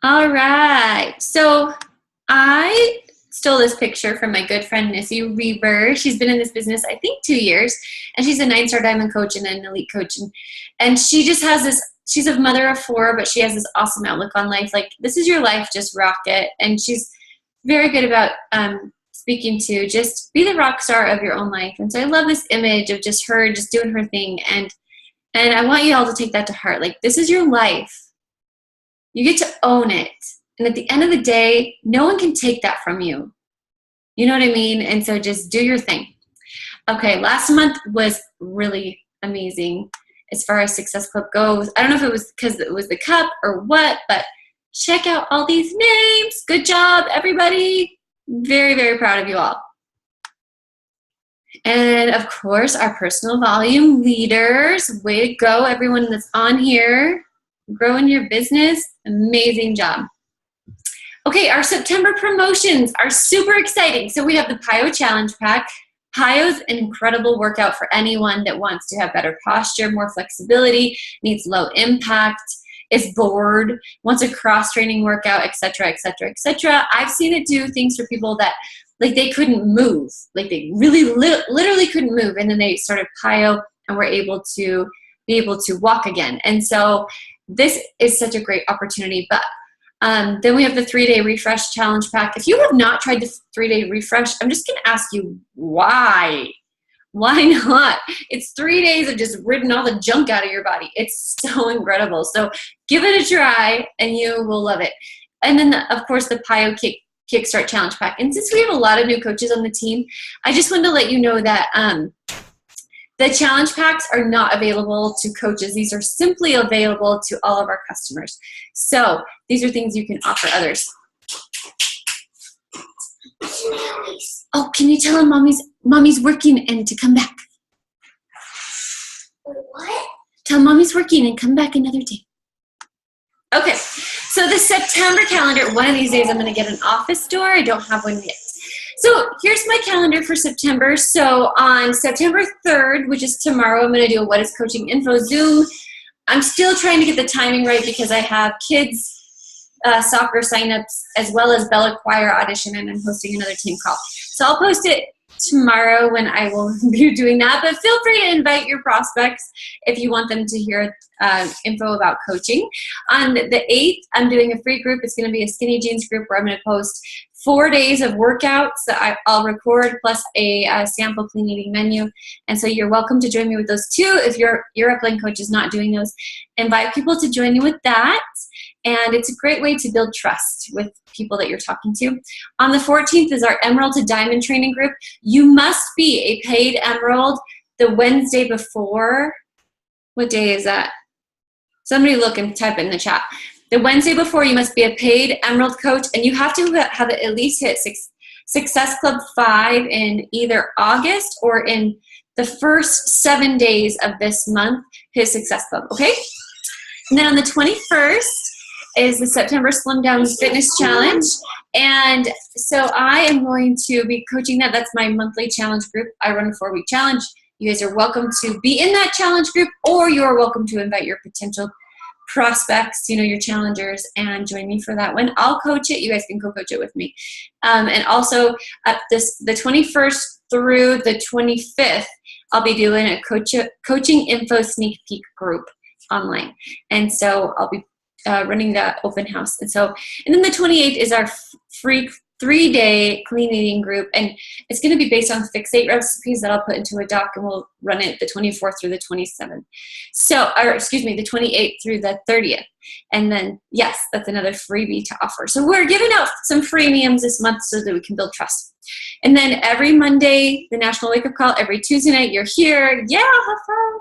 All right. So I stole this picture from my good friend Missy Reber. She's been in this business, I think, 2 years, and she's a 9-star diamond coach and an elite coach. And she just has this, she's a mother of 4, but she has this awesome outlook on life. Like, this is your life, just rock it. And she's very good about speaking to just be the rock star of your own life. And so I love this image of just her just doing her thing. And I want you all to take that to heart. Like, this is your life. You get to own it. And at the end of the day, no one can take that from you. You know what I mean? And so just do your thing. Okay, last month was really amazing as far as Success Club goes. I don't know if it was because it was the cup or what, but check out all these names. Good job, everybody. Very, very proud of you all. And of course, our personal volume leaders. Way to go, everyone that's on here. Growing your business. Amazing job. Okay, our September promotions are super exciting. So we have the PIO Challenge Pack. PIO's an incredible workout for anyone that wants to have better posture, more flexibility, needs low impact, is bored, wants a cross-training workout, etc., etc., etc. I've seen it do things for people that like they couldn't move, like they really literally couldn't move, and then they started PIO and were able to be able to walk again. And so this is such a great opportunity. But then we have the 3-day refresh challenge pack. If you have not tried the 3-day refresh, I'm just going to ask you why. Why not? It's 3 days of just ridding all the junk out of your body. It's so incredible. So give it a try and you will love it. And then, of course, the PIO Kickstart Challenge Pack. And since we have a lot of new coaches on the team, I just wanted to let you know that the challenge packs are not available to coaches. These are simply available to all of our customers. So these are things you can offer others. Oh, can you tell him mommy's working and to come back? What? Tell mommy's working and come back another day. Okay, so the September calendar, one of these days I'm gonna get an office door. I don't have one yet. So here's my calendar for September. So on September 3rd, which is tomorrow, I'm going to do a What is Coaching Info Zoom. I'm still trying to get the timing right because I have kids soccer signups as well as Bella Choir audition, and I'm hosting another team call. So I'll post it tomorrow when I will be doing that. But feel free to invite your prospects if you want them to hear info about coaching. On the 8th, I'm doing a free group. It's going to be a skinny jeans group where I'm going to post 4 days of workouts that I'll record, plus a sample clean eating menu. And so you're welcome to join me with those too. If your upline coach is not doing those, invite people to join you with that. And it's a great way to build trust with people that you're talking to. On the 14th is our Emerald to Diamond training group. You must be a paid Emerald the Wednesday before. What day is that? Somebody look and type it in the chat. The Wednesday before, you must be a paid Emerald coach, and you have to have at least hit Success Club 5 in either August or in the first 7 days of this month, hit Success Club, okay? And then on the 21st is the September Slim Down Fitness Challenge, and so I am going to be coaching that. That's my monthly challenge group. I run a 4-week challenge. You guys are welcome to be in that challenge group, or you're welcome to invite your potential prospects, you know, your challengers, and join me for that one. I'll coach it. You guys can co-coach it with me. And also the 21st through the 25th, I'll be doing a coaching info sneak peek group online. And so I'll be running that open house. And then the 28th is our free 3-day clean eating group, and it's going to be based on fixate recipes that I'll put into a doc, and we'll run it the 24th through the 27th. So, or excuse me, the 28th through the 30th. And then, yes, that's another freebie to offer. So we're giving out some freemiums this month so that we can build trust. And then every Monday, the National Wake Up Call. Every Tuesday night, you're here. Yeah, have fun.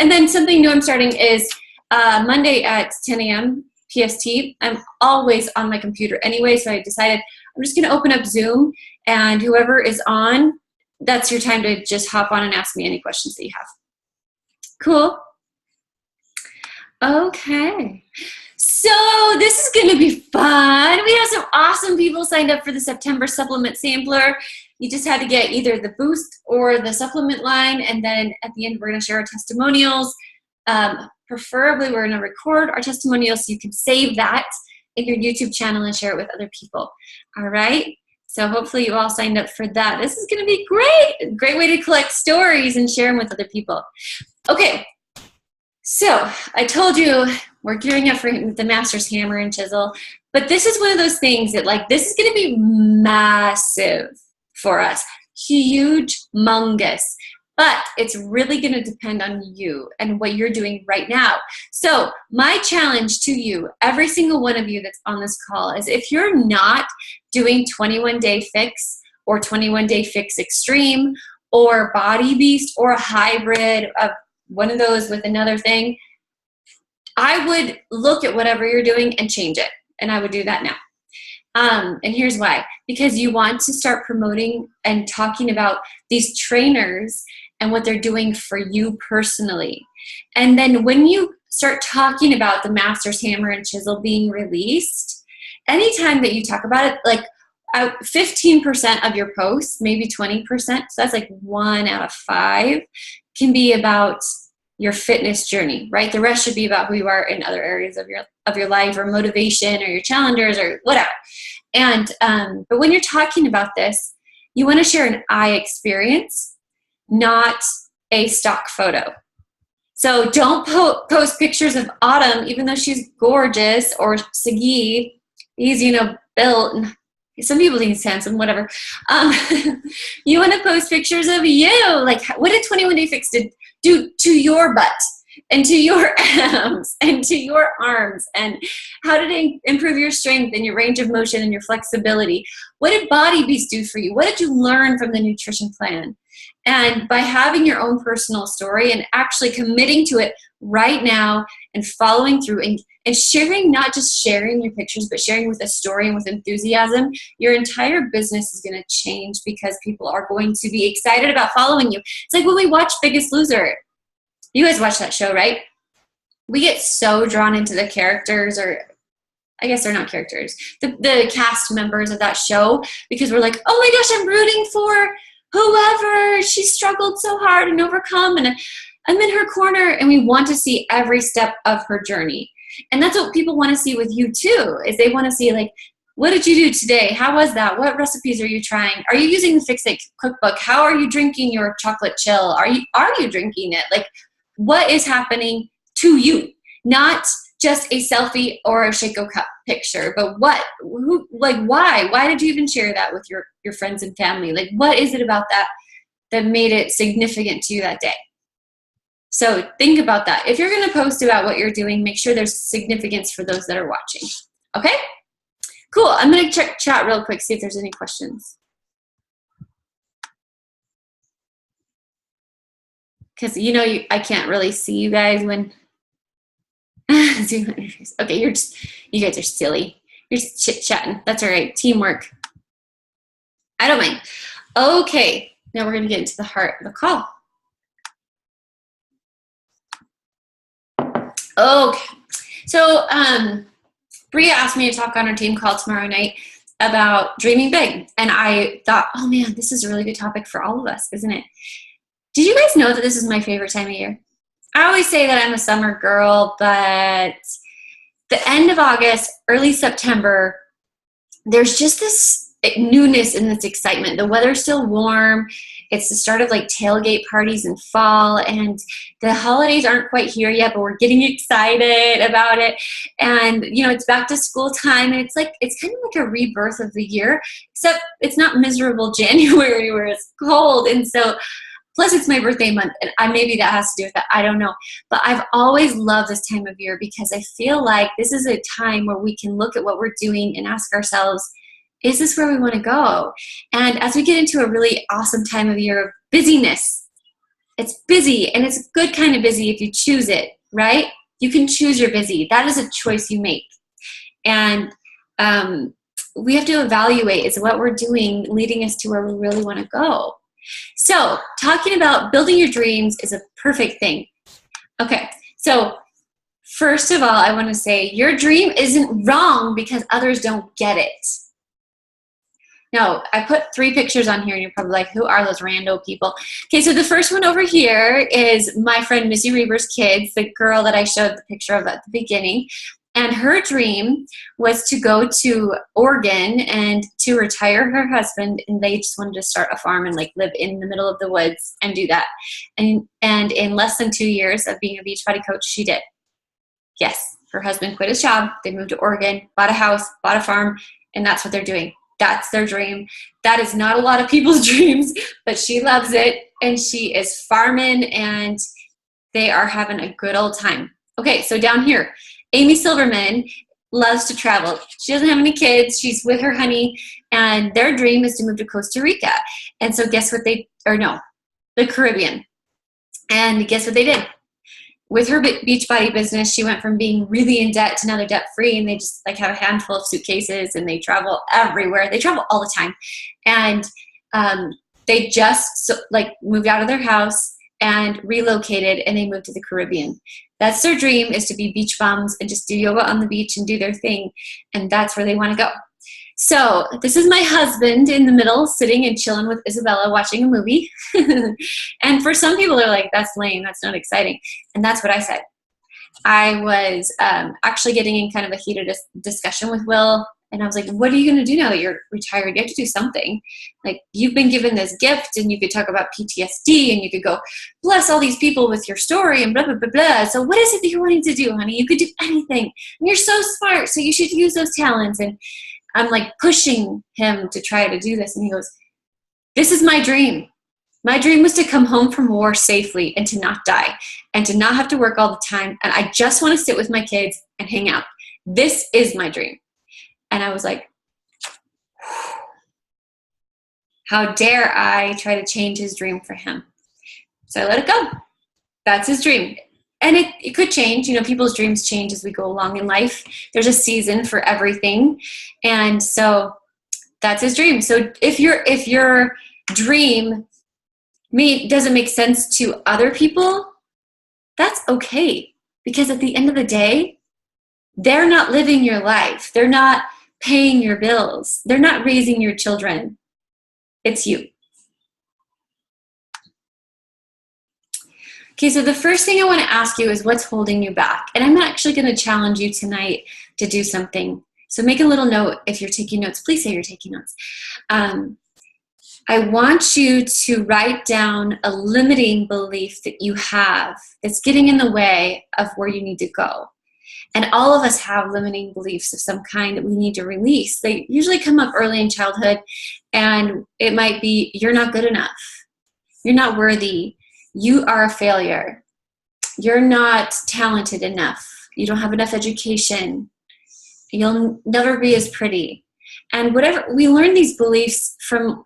And then something new I'm starting is Monday at 10 a.m. PST. I'm always on my computer anyway, so I decided I'm just going to open up Zoom, and whoever is on, that's your time to just hop on and ask me any questions that you have. Cool. Okay. So this is going to be fun. We have some awesome people signed up for the September supplement sampler. You just had to get either the boost or the supplement line, and then at the end, we're going to share our testimonials. Preferably, we're going to record our testimonials so you can save that in your YouTube channel and share it with other people. All right? So hopefully you all signed up for that. This is going to be great. A great way to collect stories and share them with other people. Okay. So I told you we're gearing up for the master's hammer and chisel, but this is one of those things that like, this is going to be massive for us. Huge, humongous. But it's really going to depend on you and what you're doing right now. So my challenge to you, every single one of you that's on this call, is if you're not doing 21-day fix or 21-day fix extreme or body beast or a hybrid of one of those with another thing, I would look at whatever you're doing and change it. And I would do that now. And here's why. Because you want to start promoting and talking about these trainers and what they're doing for you personally. And then when you start talking about the master's hammer and chisel being released, anytime that you talk about it, like 15% of your posts, maybe 20%, so that's like 1 out of 5, can be about your fitness journey, right? The rest should be about who you are in other areas of your life, or motivation, or your challenges, or whatever. And but when you're talking about this, you want to share an I experience, not a stock photo. So don't post pictures of Autumn, even though she's gorgeous, or Sagi, he's, you know, built, and some people think he's handsome, whatever. You want to post pictures of you, like what did 21-day fix do to your butt and to your abs and to your arms, and how did it improve your strength and your range of motion and your flexibility? What did Body Beast do for you? What did you learn from the nutrition plan? And by having your own personal story and actually committing to it right now and following through and sharing, not just sharing your pictures, but sharing with a story and with enthusiasm, your entire business is going to change, because people are going to be excited about following you. It's like when we watch Biggest Loser. You guys watch that show, right? We get so drawn into the characters, or I guess they're not characters, the cast members of that show, because we're like, oh my gosh, I'm rooting for whoever, she struggled so hard and overcome, and I'm in her corner, and we want to see every step of her journey. And that's what people want to see with you too, is they want to see, like, what did you do today? How was that? What recipes are you trying? Are you using the Fix It cookbook? How are you drinking your chocolate chill? Are you drinking it? Like, what is happening to you? Not just a selfie or a Shaco cup picture, but why? Why did you even share that with your friends and family? Like, what is it about that made it significant to you that day? So think about that. If you're going to post about what you're doing, make sure there's significance for those that are watching. Okay? Cool. I'm going to check chat real quick, see if there's any questions. Because, you know, I can't really see you guys when... Okay, you guys are silly. You're just chit-chatting. That's all right. Teamwork. I don't mind. Okay. Now we're going to get into the heart of the call. Okay. So, Bria asked me to talk on our team call tomorrow night about dreaming big. And I thought, oh man, this is a really good topic for all of us, isn't it? Did you guys know that this is my favorite time of year? I always say that I'm a summer girl, but the end of August, early September, there's just this newness and this excitement. The weather's still warm. It's the start of like tailgate parties in fall, and the holidays aren't quite here yet, but we're getting excited about it. And, you know, it's back to school time, and it's kind of like a rebirth of the year, except it's not miserable January where it's cold. And so, plus it's my birthday month, and maybe that has to do with that. I don't know. But I've always loved this time of year, because I feel like this is a time where we can look at what we're doing and ask ourselves, is this where we want to go? And as we get into a really awesome time of year of busyness, it's busy, and it's a good kind of busy if you choose it, right? You can choose your busy. That is a choice you make. And we have to evaluate, is what we're doing leading us to where we really want to go? So talking about building your dreams is a perfect thing. Okay, so first of all, I want to say your dream isn't wrong because others don't get it. Now, I put 3 pictures on here, and you're probably like, who are those rando people? Okay, so the first one over here is my friend Missy Reber's kids, the girl that I showed the picture of at the beginning. And her dream was to go to Oregon and to retire her husband, and they just wanted to start a farm and like live in the middle of the woods and do that. And in less than 2 years of being a Beachbody coach, she did. Yes, her husband quit his job. They moved to Oregon, bought a house, bought a farm, and that's what they're doing. That's their dream. That is not a lot of people's dreams, but she loves it, and she is farming, and they are having a good old time. Okay, so down here, Amy Silverman loves to travel. She doesn't have any kids. She's with her honey, and their dream is to move to Costa Rica. And so guess what the Caribbean. And guess what they did? With her Beachbody business, she went from being really in debt to now they're debt free, and they just like have a handful of suitcases and they travel everywhere. They travel all the time. And they just moved out of their house and relocated, and they moved to the Caribbean. That's their dream, is to be beach bums and just do yoga on the beach and do their thing. And that's where they want to go. So this is my husband in the middle, sitting and chilling with Isabella watching a movie. And for some people, they're like, that's lame, that's not exciting. And that's what I said. I was actually getting in kind of a heated discussion with Will. And I was like, what are you going to do now that you're retired? You have to do something. Like, you've been given this gift, and you could talk about PTSD, and you could go bless all these people with your story and blah, blah, blah, blah. So what is it that you're wanting to do, honey? You could do anything. And you're so smart, so you should use those talents. And I'm like pushing him to try to do this. And he goes, this is my dream. My dream was to come home from war safely and to not die and to not have to work all the time. And I just want to sit with my kids and hang out. This is my dream. And I was like, how dare I try to change his dream for him? So I let it go. That's his dream. And it could change. You know, people's dreams change as we go along in life. There's a season for everything. And so that's his dream. So if your dream doesn't make sense to other people, that's okay. Because at the end of the day, they're not living your life. They're not paying your bills. They're not raising your children. It's you. Okay, so the first thing I want to ask you is what's holding you back? And I'm actually going to challenge you tonight to do something. So make a little note. If you're taking notes, please say you're taking notes. I want you to write down a limiting belief that you have that's getting in the way of where you need to go. And all of us have limiting beliefs of some kind that we need to release. They usually come up early in childhood, and it might be, you're not good enough. You're not worthy. You are a failure. You're not talented enough. You don't have enough education. You'll never be as pretty. And whatever, we learn these beliefs from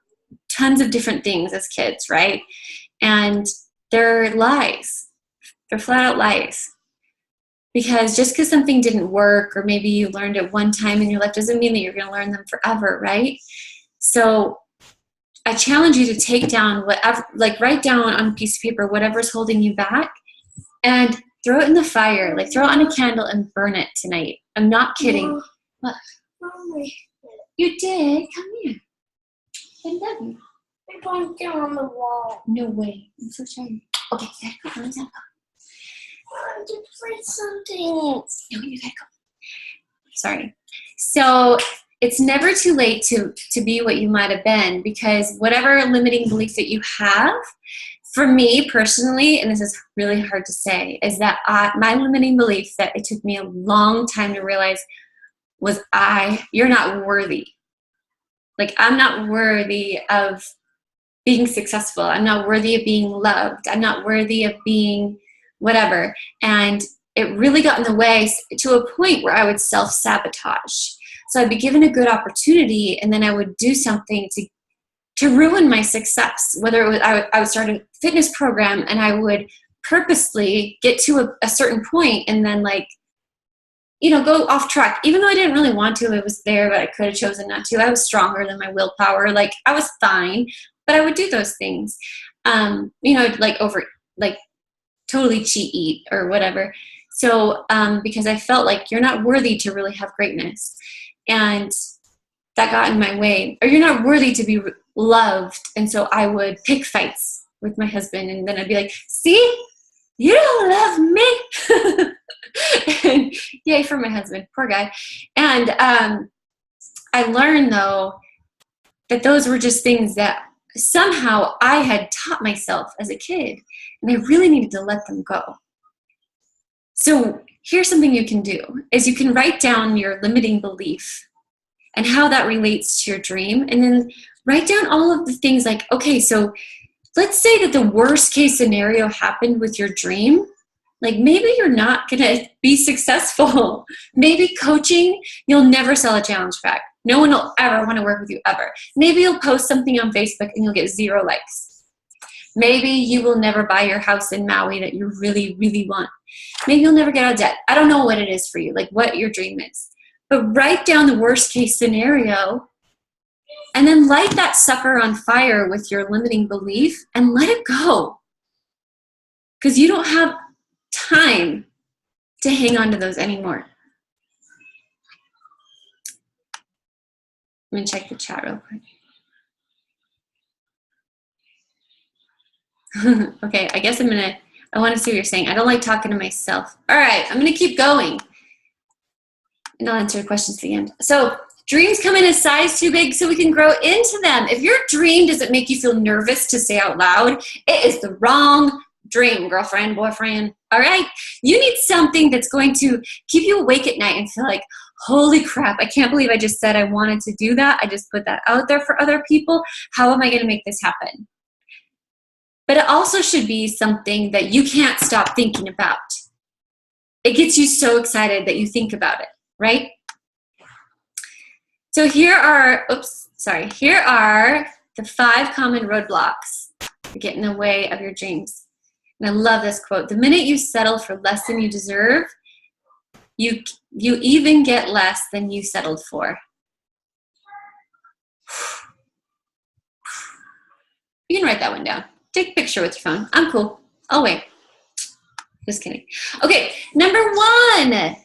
tons of different things as kids, right? And they're lies. They're flat out lies. Because just because something didn't work, or maybe you learned it one time in your life, doesn't mean that you're going to learn them forever, right? So I challenge you to take down whatever, like write down on a piece of paper whatever's holding you back and throw it in the fire. Like throw it on a candle and burn it tonight. I'm not kidding. What? You did? Come here. I love you. I'm going down on the wall. No way. I'm so sorry. Okay, you gotta go. Let's go. I want to play something. No, you gotta go. Sorry. So it's never too late to be what you might have been, because whatever limiting belief that you have, for me personally, and this is really hard to say, is that my limiting belief that it took me a long time to realize was you're not worthy. Like, I'm not worthy of being successful. I'm not worthy of being loved. I'm not worthy of being whatever. And it really got in the way to a point where I would self-sabotage. So I'd be given a good opportunity, and then I would do something to ruin my success. Whether it was, I would start a fitness program, and I would purposely get to a certain point and then, like, you know, go off track. Even though I didn't really want to, it was there, but I could have chosen not to. I was stronger than my willpower. Like, I was fine, but I would do those things. You know, like totally cheat eat or whatever. So because I felt like you're not worthy to really have greatness. And that got in my way. Or you're not worthy to be loved. And so I would pick fights with my husband. And then I'd be like, see, you don't love me. And yay for my husband, poor guy. And I learned though that those were just things that somehow I had taught myself as a kid, and I really needed to let them go. So here's something you can do, is you can write down your limiting belief and how that relates to your dream, and then write down all of the things like, okay, so let's say that the worst case scenario happened with your dream. Like maybe you're not gonna be successful. Maybe coaching, you'll never sell a challenge pack. No one will ever want to work with you ever. Maybe you'll post something on Facebook and you'll get 0 likes. Maybe you will never buy your house in Maui that you really, really want. Maybe you'll never get out of debt. I don't know what it is for you, like what your dream is. But write down the worst case scenario and then light that sucker on fire with your limiting belief and let it go. Because you don't have time to hang on to those anymore. I'm going to check the chat real quick. Okay, I guess I want to see what you're saying. I don't like talking to myself. All right, I'm going to keep going. And I'll answer your questions at the end. So dreams come in a size too big so we can grow into them. If your dream doesn't make you feel nervous to say out loud, it is the wrong dream, girlfriend, boyfriend. All right? You need something that's going to keep you awake at night and feel like, holy crap, I can't believe I just said I wanted to do that. I just put that out there for other people. How am I going to make this happen? But it also should be something that you can't stop thinking about. It gets you so excited that you think about it, right? So here are the 5 common roadblocks that get in the way of your dreams. And I love this quote. The minute you settle for less than you deserve, you even get less than you settled for. You can write that one down. Take a picture with your phone. I'm cool. I'll wait. Just kidding. Okay, number 1.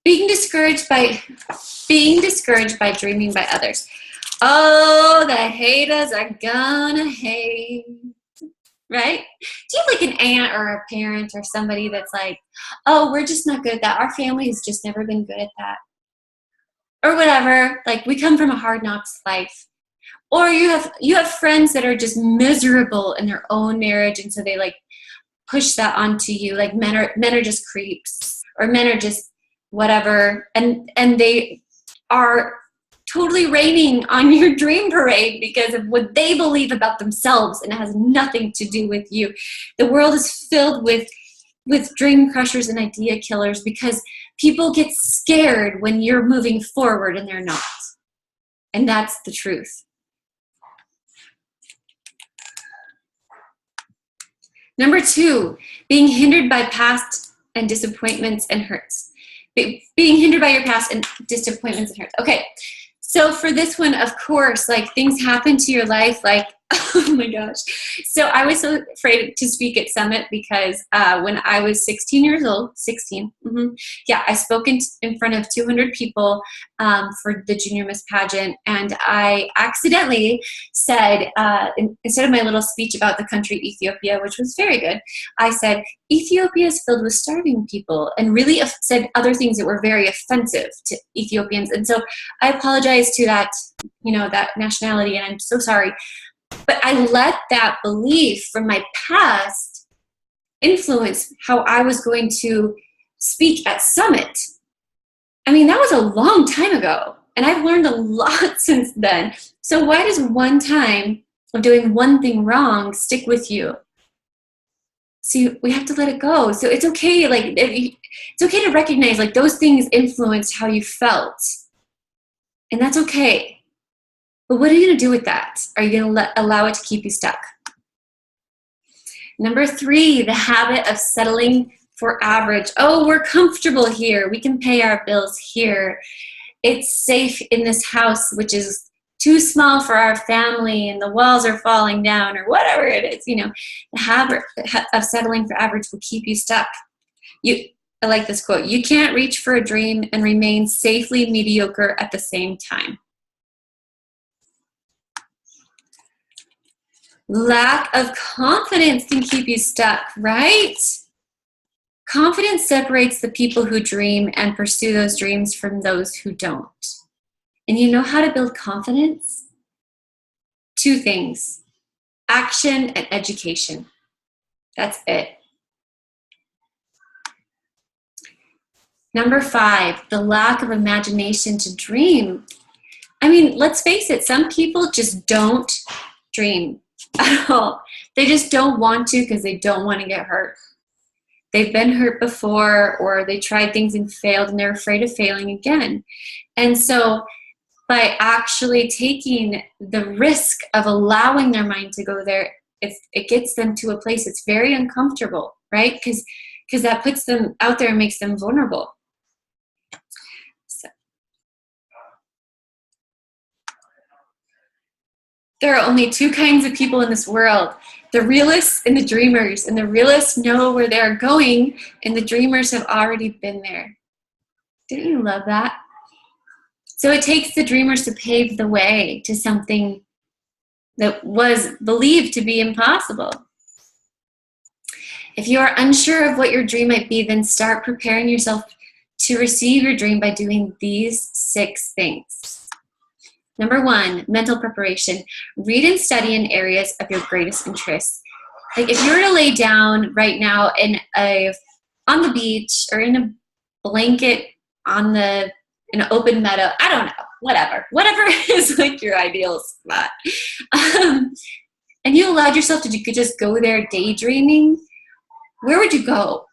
Being discouraged by dreaming by others. Oh, the haters are gonna hate. Right? Do you have like an aunt or a parent or somebody that's like, oh, we're just not good at that. Our family has just never been good at that. Or whatever. Like we come from a hard knocks life. Or you have friends that are just miserable in their own marriage, and so they like push that onto you. Like men are just creeps, or men are just whatever, and they are totally raining on your dream parade because of what they believe about themselves, and it has nothing to do with you. The world is filled with dream crushers and idea killers because people get scared when you're moving forward and they're not. And that's the truth. Number 2, being hindered by past and disappointments and hurts. Being hindered by your past and disappointments and hurts. Okay, so for this one, of course, like things happen to your life, like, oh my gosh. So I was so afraid to speak at Summit because when I was 16 years old, I spoke in front of 200 people for the Junior Miss pageant, and I accidentally said, instead of my little speech about the country Ethiopia, which was very good, I said, Ethiopia is filled with starving people, and really said other things that were very offensive to Ethiopians. And so I apologize to that nationality, and I'm so sorry. But I let that belief from my past influence how I was going to speak at Summit. I mean, that was a long time ago, and I've learned a lot since then. So why does one time of doing one thing wrong stick with you? See, we have to let it go. So it's okay. It's okay to recognize like those things influenced how you felt, and that's okay. But what are you going to do with that? Are you going to allow it to keep you stuck? Number 3, the habit of settling for average. Oh, we're comfortable here. We can pay our bills here. It's safe in this house, which is too small for our family, and the walls are falling down, or whatever it is. The habit of settling for average will keep you stuck. I like this quote. You can't reach for a dream and remain safely mediocre at the same time. Lack of confidence can keep you stuck, right? Confidence separates the people who dream and pursue those dreams from those who don't. And you know how to build confidence? 2 things: action and education. That's it. Number 5, the lack of imagination to dream. I mean, let's face it, some people just don't dream at all. They just don't want to because they don't want to get hurt. They've been hurt before, or they tried things and failed and they're afraid of failing again. And so by actually taking the risk of allowing their mind to go there, it gets them to a place that's very uncomfortable, right? Because that puts them out there and makes them vulnerable. So, there are only 2 kinds of people in this world: the realists and the dreamers. And the realists know where they're going, and the dreamers have already been there. Didn't you love that? So it takes the dreamers to pave the way to something that was believed to be impossible. If you are unsure of what your dream might be, then start preparing yourself to receive your dream by doing these 6 things. Number 1, mental preparation. Read and study in areas of your greatest interest. Like if you were to lay down right now on the beach or in a blanket in an open meadow, I don't know, whatever is like your ideal spot. And you allowed yourself to just go there daydreaming, where would you go?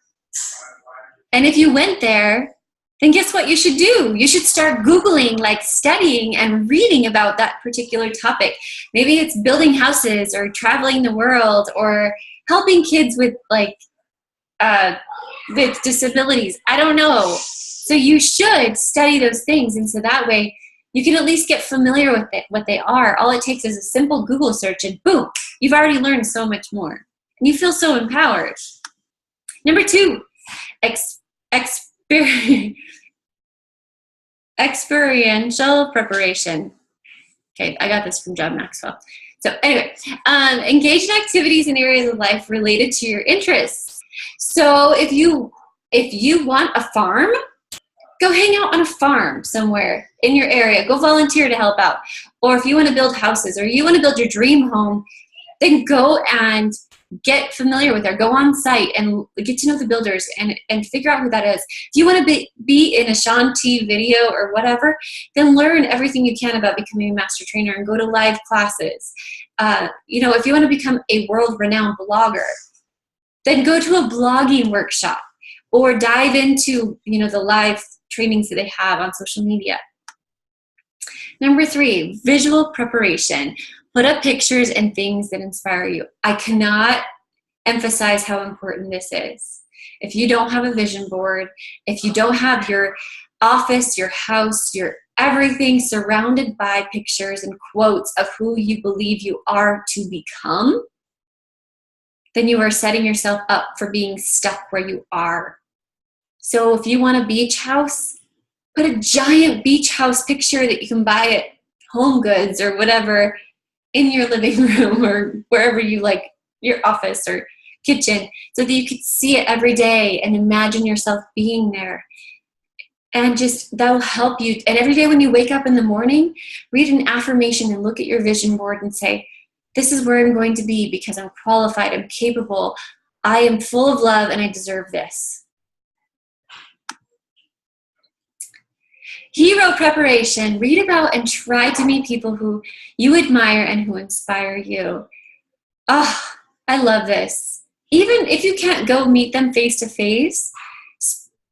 And if you went there, then guess what you should do? You should start Googling, like studying and reading about that particular topic. Maybe it's building houses or traveling the world or helping kids with with disabilities. I don't know. So you should study those things. And so that way you can at least get familiar with what they are. All it takes is a simple Google search and boom, you've already learned so much more. And you feel so empowered. Number 2, experiential preparation. Okay, I got this from John Maxwell. So anyway, engage in activities in areas of life related to your interests. So if you want a farm, go hang out on a farm somewhere in your area. Go volunteer to help out. Or if you want to build houses or you want to build your dream home, then go and get familiar with her. Go on site and get to know the builders and figure out who that is. If you want to be in a Shanti video or whatever, then learn everything you can about becoming a master trainer and go to live classes. If you want to become a world-renowned blogger, then go to a blogging workshop or dive into the live trainings that they have on social media. Number 3, visual preparation. Put up pictures and things that inspire you. I cannot emphasize how important this is. If you don't have a vision board, if you don't have your office, your house, your everything surrounded by pictures and quotes of who you believe you are to become, then you are setting yourself up for being stuck where you are. So if you want a beach house, put a giant beach house picture that you can buy at Home Goods or whatever in your living room or wherever you like, your office or kitchen, so that you could see it every day and imagine yourself being there. And just that'll help you. And every day when you wake up in the morning, read an affirmation and look at your vision board and say, this is where I'm going to be because I'm qualified, I'm capable, I am full of love, and I deserve this. Hero preparation. Read about and try to meet people who you admire and who inspire you. Oh, I love this. Even if you can't go meet them face to face,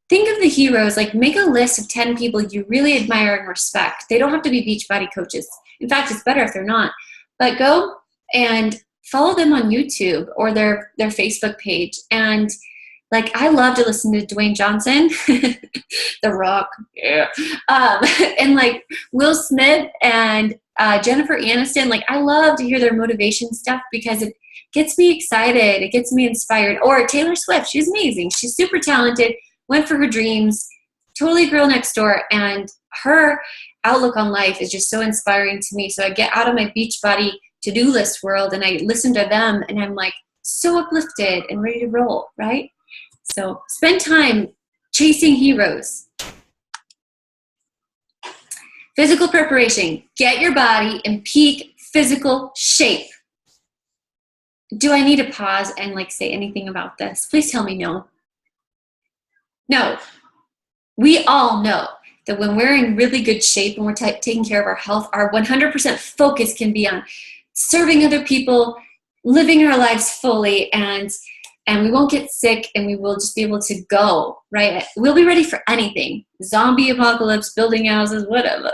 think of the heroes. Like make a list of 10 people you really admire and respect. They don't have to be Beachbody coaches. In fact, it's better if they're not. But go and follow them on YouTube or their Facebook page. And like, I love to listen to Dwayne Johnson, The Rock, yeah. And like Will Smith and Jennifer Aniston. Like, I love to hear their motivation stuff because it gets me excited. It gets me inspired. Or Taylor Swift, she's amazing. She's super talented, went for her dreams, totally girl next door. And her outlook on life is just so inspiring to me. So I get out of my Beachbody to-do list world, and I listen to them, and I'm like so uplifted and ready to roll, right? So spend time chasing heroes. Physical preparation. Get your body in peak physical shape. Do I need to pause and like say anything about this? Please tell me no. No. We all know that when we're in really good shape and we're taking care of our health, our 100% focus can be on serving other people, living our lives fully, and we won't get sick, and we will just be able to go, right? We'll be ready for anything. Zombie apocalypse, building houses, whatever.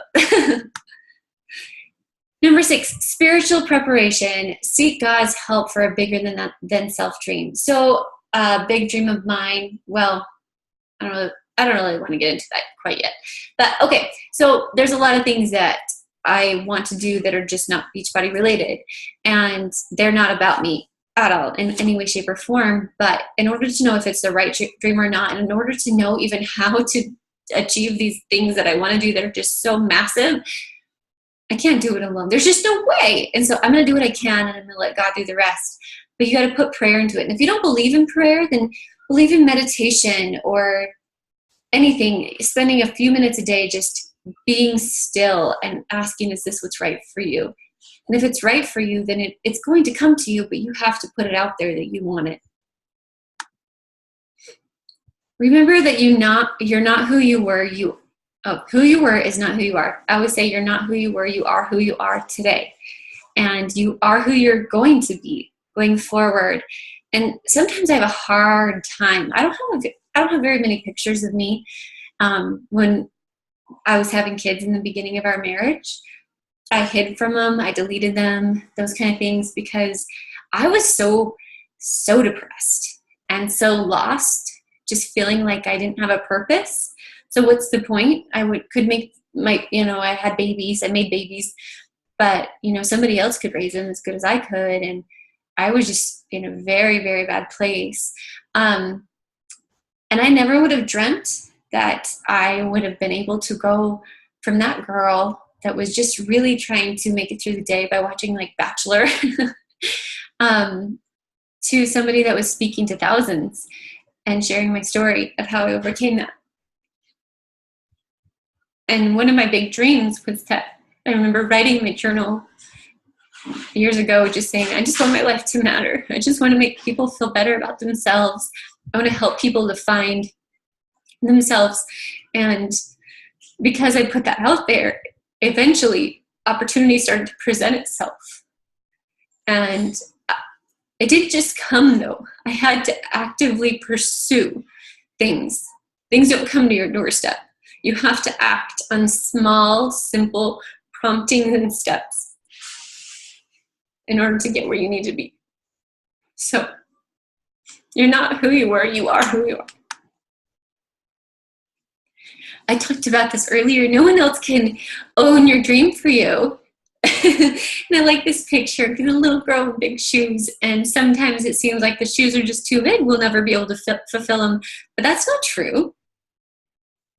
Number 6, spiritual preparation. Seek God's help for a bigger than self dream. So a big dream of mine, well, I don't really want to get into that quite yet. But okay, so there's a lot of things that I want to do that are just not Beachbody related. And they're not about me at all in any way, shape, or form. But in order to know if it's the right dream or not, and in order to know even how to achieve these things that I want to do that are just so massive, I can't do it alone. There's just no way. And so I'm going to do what I can, and I'm going to let God do the rest. But you got to put prayer into it. And if you don't believe in prayer, then believe in meditation or anything, spending a few minutes a day just being still and asking, is this what's right for you? And if it's right for you, then it's going to come to you, but you have to put it out there that you want it. Remember that you're not who you were. Who you were is not who you are. I would say you're not who you were. You are who you are today. And you are who you're going to be going forward. And sometimes I have a hard time. I don't have very many pictures of me when I was having kids in the beginning of our marriage. I hid from them. I deleted them, those kind of things, because I was so depressed and so lost, just feeling like I didn't have a purpose. So what's the point? I had babies, I made babies, but somebody else could raise them as good as I could. And I was just in a very, very bad place. And I never would have dreamt that I would have been able to go from that girl that was just really trying to make it through the day by watching like Bachelor to somebody that was speaking to thousands and sharing my story of how I overcame that. And one of my big dreams was that I remember writing in my journal years ago, just saying, I just want my life to matter. I just want to make people feel better about themselves. I want to help people to find themselves. And because I put that out there, eventually opportunity started to present itself. And it didn't just come though. I had to actively pursue things. Things don't come to your doorstep. You have to act on small, simple promptings and steps in order to get where you need to be. So you're not who you were, you are who you are. I talked about this earlier. No one else can own your dream for you. And I like this picture, the little girl in big shoes. And sometimes it seems like the shoes are just too big. We'll never be able to fulfill them. But that's not true.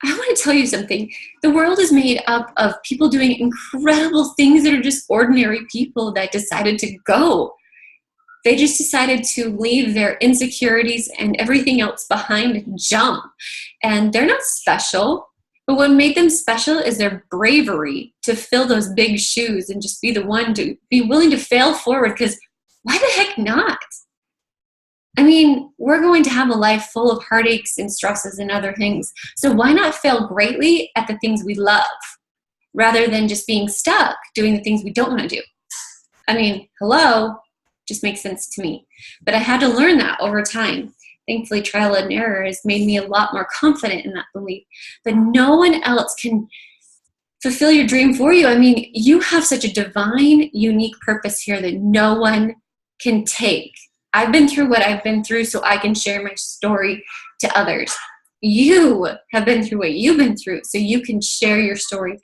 I want to tell you something. The world is made up of people doing incredible things that are just ordinary people that decided to go. They just decided to leave their insecurities and everything else behind and jump. And they're not special. But what made them special is their bravery to fill those big shoes and just be the one to be willing to fail forward, because why the heck not? I mean, we're going to have a life full of heartaches and stresses and other things. So why not fail greatly at the things we love rather than just being stuck doing the things we don't want to do? I mean, hello, just makes sense to me. But I had to learn that over time. Thankfully, trial and error has made me a lot more confident in that belief. But no one else can fulfill your dream for you. I mean, you have such a divine, unique purpose here that no one can take. I've been through what I've been through so I can share my story to others. You have been through what you've been through so you can share your story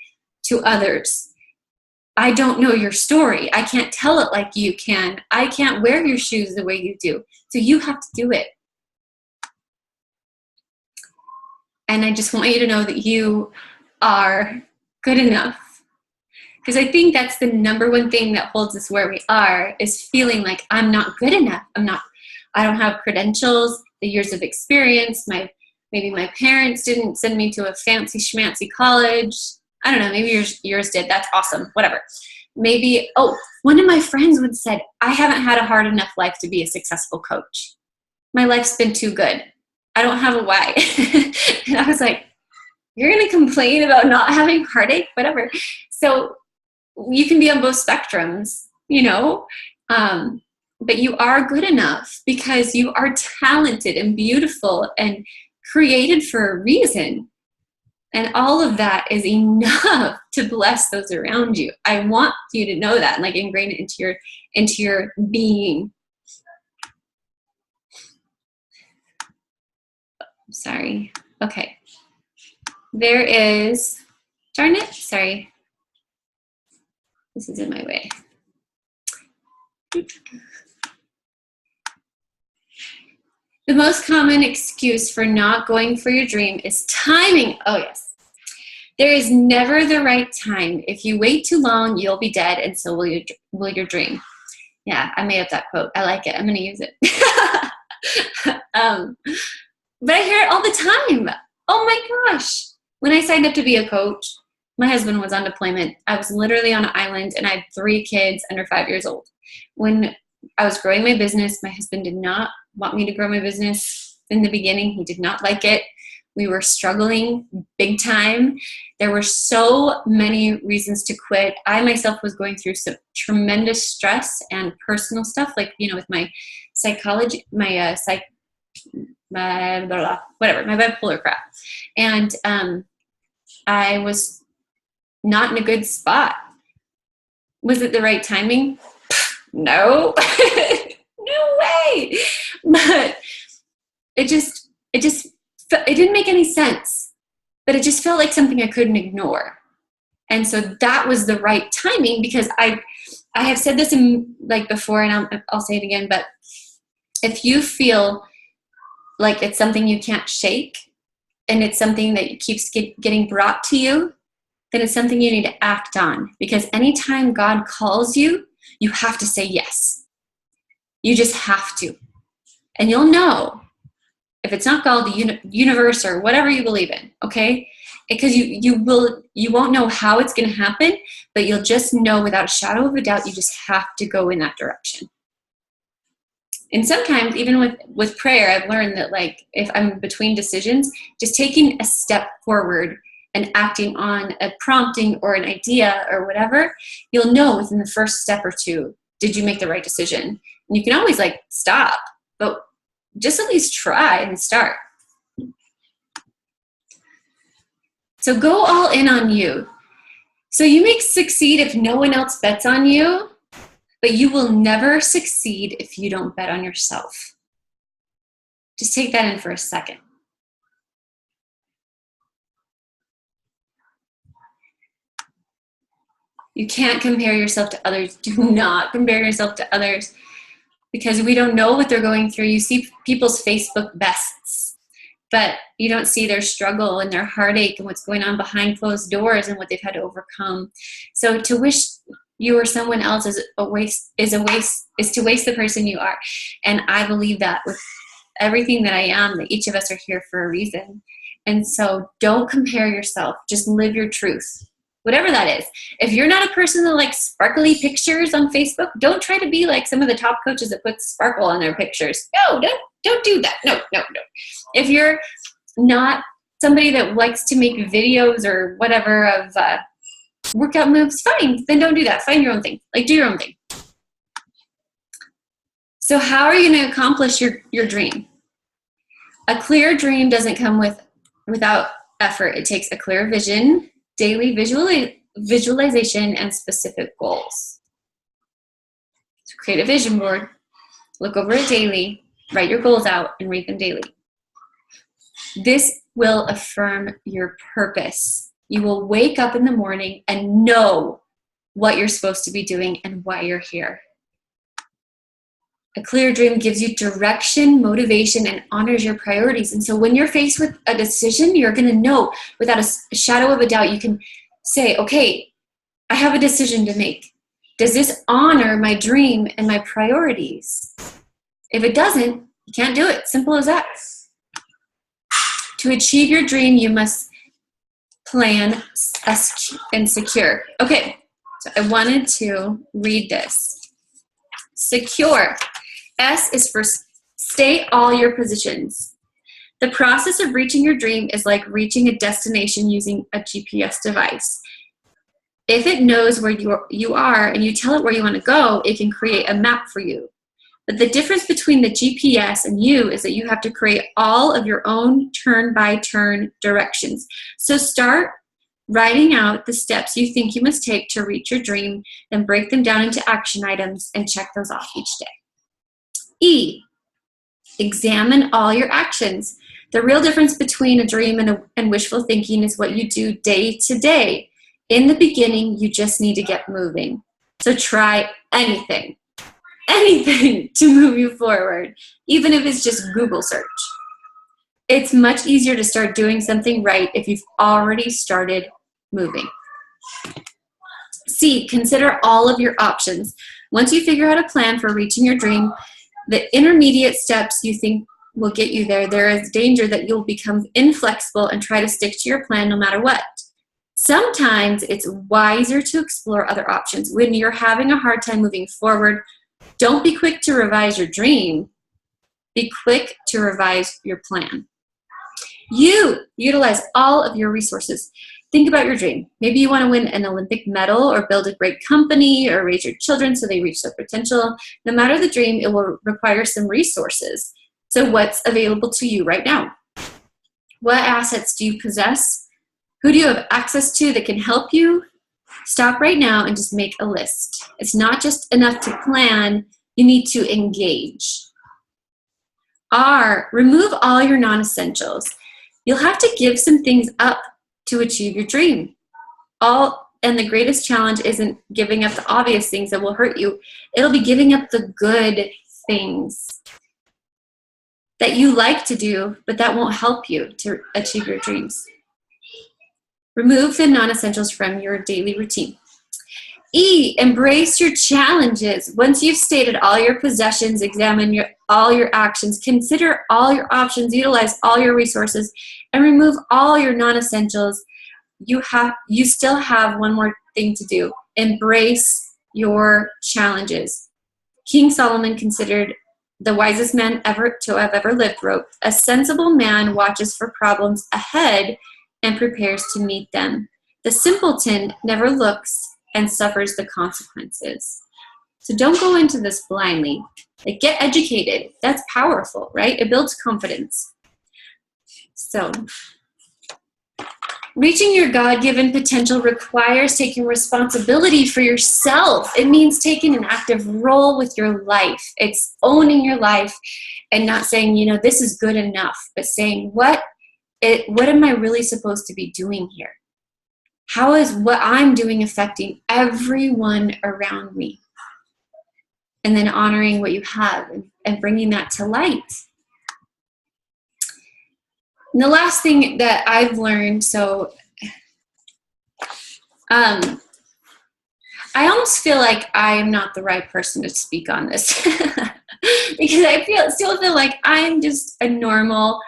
to others. I don't know your story. I can't tell it like you can. I can't wear your shoes the way you do. So you have to do it. And I just want you to know that you are good enough. Because I think that's the number one thing that holds us where we are, is feeling like I'm not good enough. I don't have credentials, the years of experience. Maybe my parents didn't send me to a fancy schmancy college. I don't know, maybe yours did. That's awesome, whatever. Maybe, one of my friends would said, I haven't had a hard enough life to be a successful coach. My life's been too good. I don't have a why. And I was like, you're going to complain about not having heartache, whatever. So you can be on both spectrums, but you are good enough because you are talented and beautiful and created for a reason. And all of that is enough to bless those around you. I want you to know that and like ingrain it into your being. Sorry. Okay. There is, darn it, sorry. This is in my way. The most common excuse for not going for your dream is timing. Oh, yes. There is never the right time. If you wait too long, you'll be dead, and so will your dream. Yeah, I made up that quote. I like it. I'm going to use it. But I hear it all the time. Oh, my gosh. When I signed up to be a coach, my husband was on deployment. I was literally on an island, and I had 3 kids under 5 years old. When I was growing my business, my husband did not want me to grow my business in the beginning. He did not like it. We were struggling big time. There were so many reasons to quit. I myself was going through some tremendous stress and personal stuff, like, with my psychology, my bipolar crap. And I was not in a good spot. Was it the right timing? No. No way. But it didn't make any sense. But it just felt like something I couldn't ignore. And so that was the right timing, because I have said this before, and I'll say it again, but if you feel like it's something you can't shake and it's something that keeps getting brought to you, then it's something you need to act on. Because anytime God calls you, you have to say yes. You just have to. And you'll know if it's not called the universe or whatever you believe in, okay? Because you won't know how it's going to happen, but you'll just know without a shadow of a doubt, you just have to go in that direction. And sometimes, even with prayer, I've learned that, if I'm between decisions, just taking a step forward and acting on a prompting or an idea or whatever, you'll know within the first step or two, did you make the right decision? And you can always stop, but just at least try and start. So go all in on you. So you may succeed if no one else bets on you, but you will never succeed if you don't bet on yourself. Just take that in for a second. You can't compare yourself to others. Do not compare yourself to others, because we don't know what they're going through. You see people's Facebook bests, but you don't see their struggle and their heartache and what's going on behind closed doors and what they've had to overcome. So to wish you or someone else is to waste the person you are. And I believe that with everything that I am, that each of us are here for a reason. And so don't compare yourself. Just live your truth. Whatever that is. If you're not a person that likes sparkly pictures on Facebook, don't try to be like some of the top coaches that put sparkle on their pictures. No, don't do that. No. If you're not somebody that likes to make videos or whatever of workout moves, fine. Then don't do that. Find your own thing. Do your own thing. So how are you going to accomplish your dream? A clear dream doesn't come without effort. It takes a clear vision, daily visualization, and specific goals. So create a vision board, look over it daily, write your goals out, and read them daily. This will affirm your purpose. You will wake up in the morning and know what you're supposed to be doing and why you're here. A clear dream gives you direction, motivation, and honors your priorities. And so when you're faced with a decision, you're going to know without a shadow of a doubt. You can say, okay, I have a decision to make. Does this honor my dream and my priorities? If it doesn't, you can't do it. Simple as that. To achieve your dream, you must plan and secure. Okay, so I wanted to read this. Secure. S is for state all your positions. The process of reaching your dream is like reaching a destination using a GPS device. If it knows where you are and you tell it where you want to go, it can create a map for you. But the difference between the GPS and you is that you have to create all of your own turn-by-turn directions. So start writing out the steps you think you must take to reach your dream, then break them down into action items and check those off each day. E, examine all your actions. The real difference between a dream and wishful thinking is what you do day to day. In the beginning, you just need to get moving. So try anything to move you forward, even if it's just Google search. It's much easier to start doing something right if you've already started moving. C, consider all of your options. Once you figure out a plan for reaching your dream, the intermediate steps you think will get you there, there is danger that you'll become inflexible and try to stick to your plan no matter what. Sometimes it's wiser to explore other options. When you're having a hard time moving forward, don't be quick to revise your dream. Be quick to revise your plan. You utilize all of your resources. Think about your dream. Maybe you want to win an Olympic medal or build a great company or raise your children so they reach their potential. No matter the dream, it will require some resources. So what's available to you right now? What assets do you possess? Who do you have access to that can help you? Stop right now and just make a list. It's not just enough to plan, you need to engage. R, remove all your non-essentials. You'll have to give some things up to achieve your dream. And the greatest challenge isn't giving up the obvious things that will hurt you. It'll be giving up the good things that you like to do, but that won't help you to achieve your dreams. Remove the non-essentials from your daily routine. E, embrace your challenges. Once you've stated all your possessions, examine all your actions, consider all your options, utilize all your resources, and remove all your non-essentials, you still have one more thing to do. Embrace your challenges. King Solomon, considered the wisest man to have ever lived, wrote, "A sensible man watches for problems ahead and prepares to meet them. The simpleton never looks and suffers the consequences." So don't go into this blindly. Like, get educated. That's powerful, right? It builds confidence. So reaching your God-given potential requires taking responsibility for yourself. It means taking an active role with your life. It's owning your life and not saying, this is good enough, but saying, what am I really supposed to be doing here? How is what I'm doing affecting everyone around me? And then honoring what you have and bringing that to light. And the last thing that I've learned, I almost feel like I am not the right person to speak on this because I still feel like I'm just a normal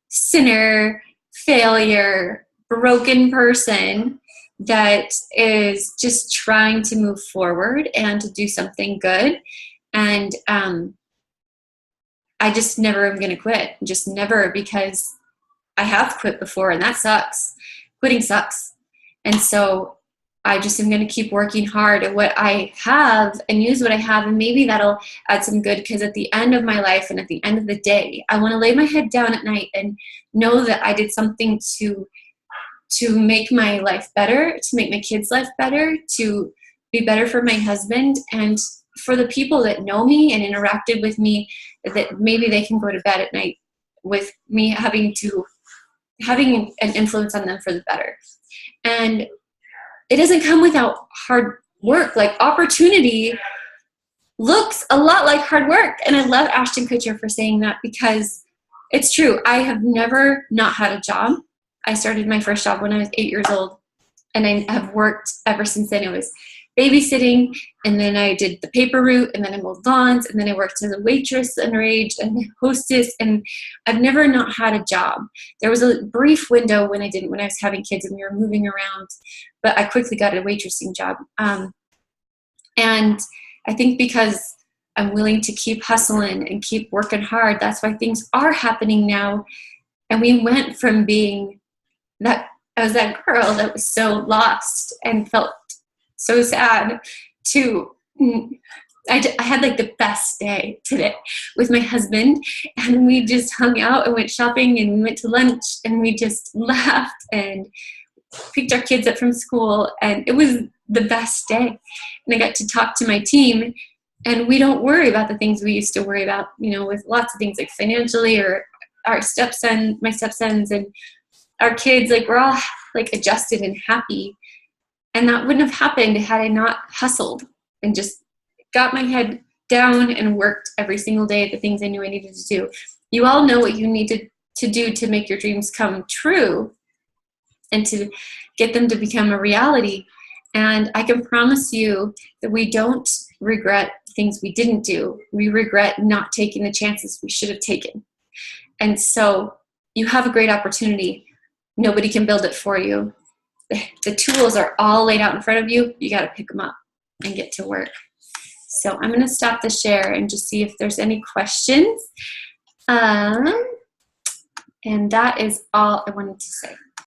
sinner, failure, broken person that is just trying to move forward and to do something good. And I just never am going to quit. Just never, because I have quit before and that sucks. Quitting sucks. And so I just am going to keep working hard at what I have and use what I have. And maybe that'll add some good, because at the end of my life and at the end of the day, I want to lay my head down at night and know that I did something to make my life better, to make my kids' life better, to be better for my husband, and for the people that know me and interacted with me, that maybe they can go to bed at night with me having an influence on them for the better. And it doesn't come without hard work. Like, opportunity looks a lot like hard work. And I love Ashton Kutcher for saying that, because it's true. I have never not had a job. I started my first job when I was 8 years old. And I have worked ever since then. It was babysitting, and then I did the paper route, and then I mowed lawns, and then I worked as a waitress underage and hostess, and I've never not had a job. There was a brief window when I was having kids and we were moving around, but I quickly got a waitressing job. And I think because I'm willing to keep hustling and keep working hard, that's why things are happening now. And we went from being that, I was that girl that was so lost and felt so sad to, I had like the best day today with my husband, and we just hung out and went shopping and we went to lunch and we just laughed and picked our kids up from school, and it was the best day. And I got to talk to my team, and we don't worry about the things we used to worry about, you know, with lots of things like financially, or my stepsons and our kids, like we're all like adjusted and happy. And that wouldn't have happened had I not hustled and just got my head down and worked every single day at the things I knew I needed to do. You all know what you need to do to make your dreams come true and to get them to become a reality. And I can promise you that we don't regret things we didn't do. We regret not taking the chances we should have taken. And so you have a great opportunity. Nobody can build it for you. The tools are all laid out in front of you. You got to pick them up and get to work. So I'm going to stop the share and just see if there's any questions. And that is all I wanted to say.